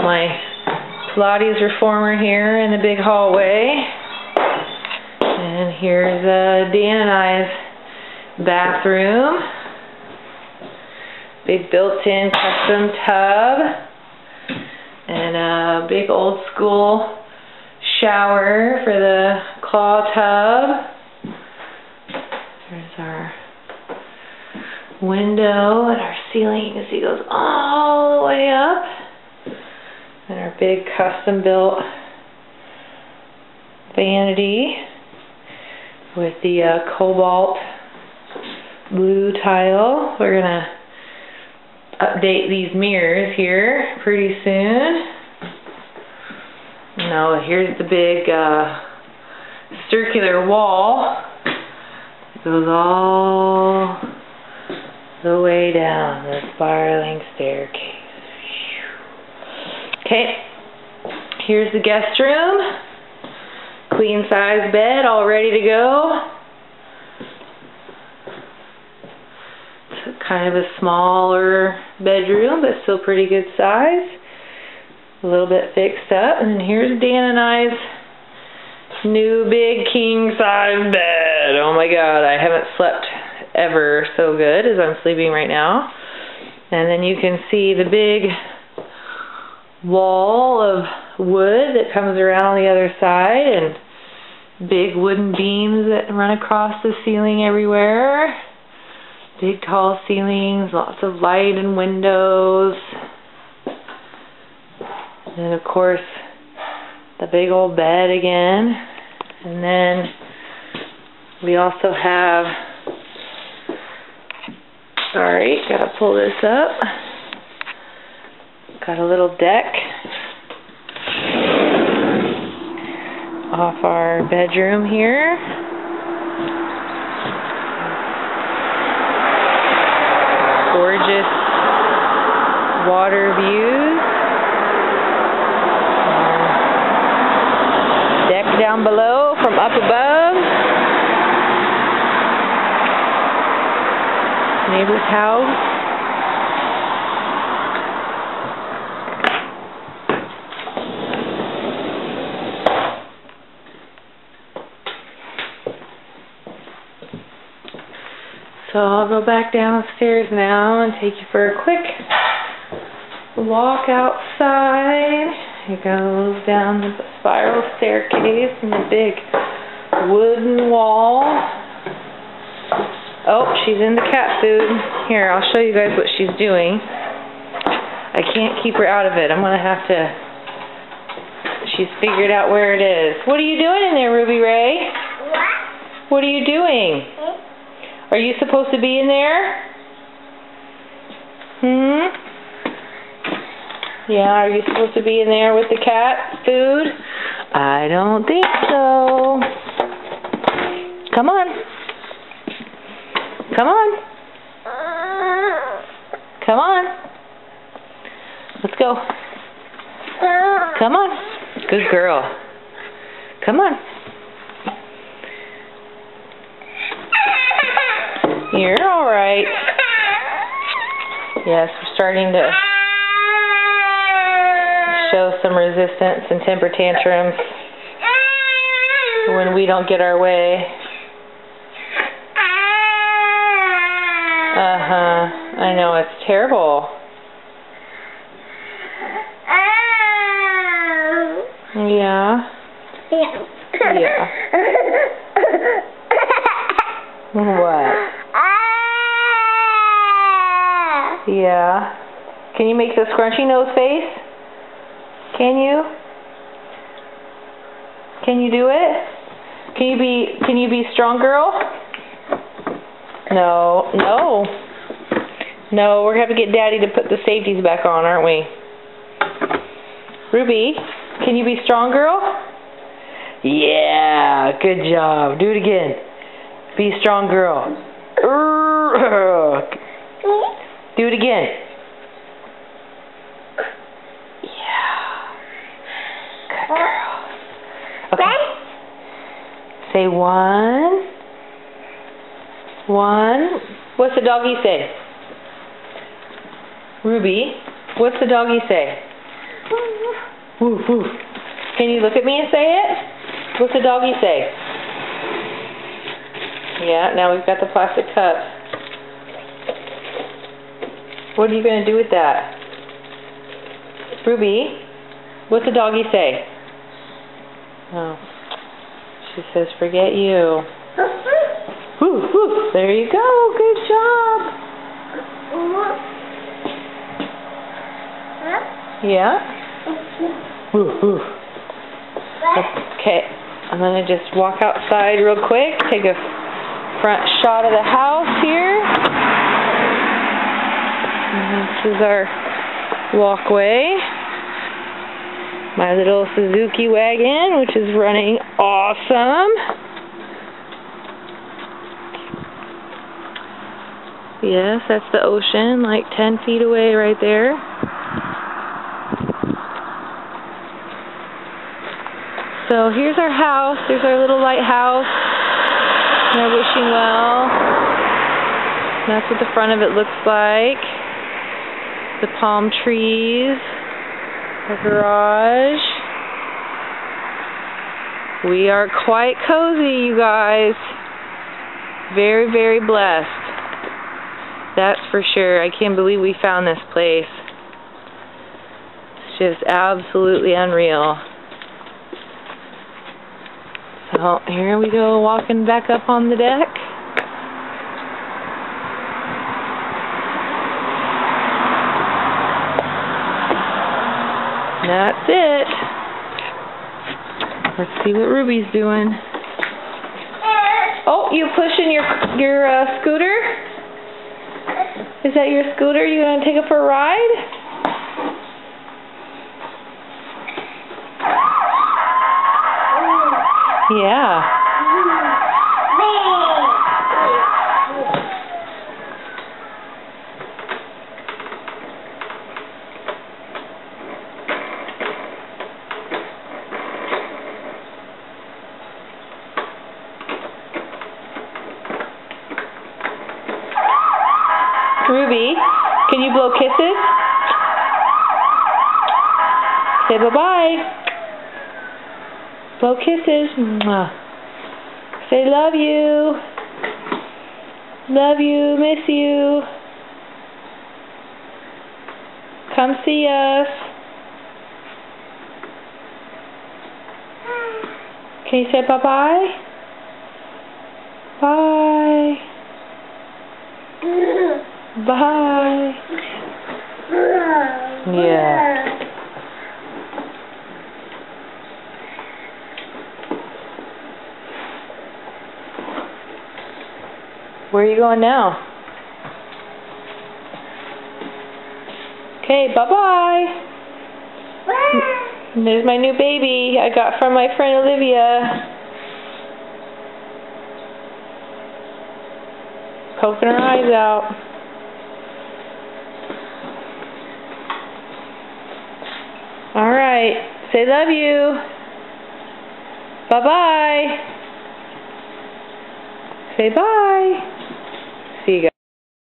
my Pilates reformer here in the big hallway. And here's Dan and I's bathroom. Big built-in custom tub. And a big old school shower for the claw tub. There's our window, and our ceiling, you can see, goes all the way up. And our big custom built vanity with the cobalt blue tile. We're gonna update these mirrors here pretty soon. Now here's the big circular wall. It goes all the way down the spiraling staircase. Okay, here's the guest room. Queen size bed all ready to go. It's kind of a smaller bedroom, but still pretty good size. A little bit fixed up. And then here's Dan and I's new big king size bed. Oh my god, I haven't slept ever so good as I'm sleeping right now. And then you can see the big wall of wood that comes around on the other side, and big wooden beams that run across the ceiling everywhere. Big tall ceilings, lots of light and windows. And of course the big old bed again. And then we also have, sorry, gotta pull this up. Got a little deck off our bedroom here. Gorgeous water views. Deck down below from up above. Neighbor's house. So I'll go back downstairs now and take you for a quick walk outside. It goes down the spiral staircase and the big wooden wall. Oh, she's in the cat food. Here, I'll show you guys what she's doing. I can't keep her out of it. I'm going to have to... She's figured out where it is. What are you doing in there, Ruby Ray? What are you doing? Are you supposed to be in there? Yeah, are you supposed to be in there with the cat food? I don't think so. Come on. Come on. Come on. Let's go. Come on. Good girl. Come on. You're alright. Yes, we're starting to show some resistance and temper tantrums when we don't get our way. I know, it's terrible. Yeah. Yeah. What? Yeah. Can you make the scrunchy nose face? Can you? Can you do it? Can you be strong, girl? No. No. No, we're going to have to get Daddy to put the safeties back on, aren't we? Ruby, can you be strong, girl? Yeah, good job. Do it again. Be strong, girl. Do it again. Yeah. Good girl. Okay. Say one. One. What's the doggy say? Ruby, what's the doggy say? Woof, woof. Can you look at me and say it? What's the doggy say? Yeah, now we've got the plastic cup. What are you going to do with that? Ruby, what's the doggy say? Oh, she says, forget you. Woo, woo. There you go. Good job. Yeah? Woo, woo. Okay, I'm going to just walk outside real quick, take a front shot of the house here. And this is our walkway. My little Suzuki wagon, which is running awesome. Yes, that's the ocean, like 10 feet away right there. So here's our house. There's our little lighthouse. And our wishing well. And that's what the front of it looks like. The palm trees. Our garage. We are quite cozy, you guys. Very, very blessed. That's for sure. I can't believe we found this place. It's just absolutely unreal. So here we go, walking back up on the deck. That's it. Let's see what Ruby's doing. Oh, you pushing your scooter? Is that your scooter? You gonna take it for a ride? Yeah. Ruby, can you blow kisses? Say bye-bye. Blow kisses. Mwah. Say love you. Love you, miss you. Come see us. Can you say bye-bye? Bye. Bye. Yeah. Where are you going now? Okay, bye-bye. Bye. There's my new baby I got from my friend Olivia. Poking her eyes out. Alright, say love you. Bye-bye. Say bye. See you guys.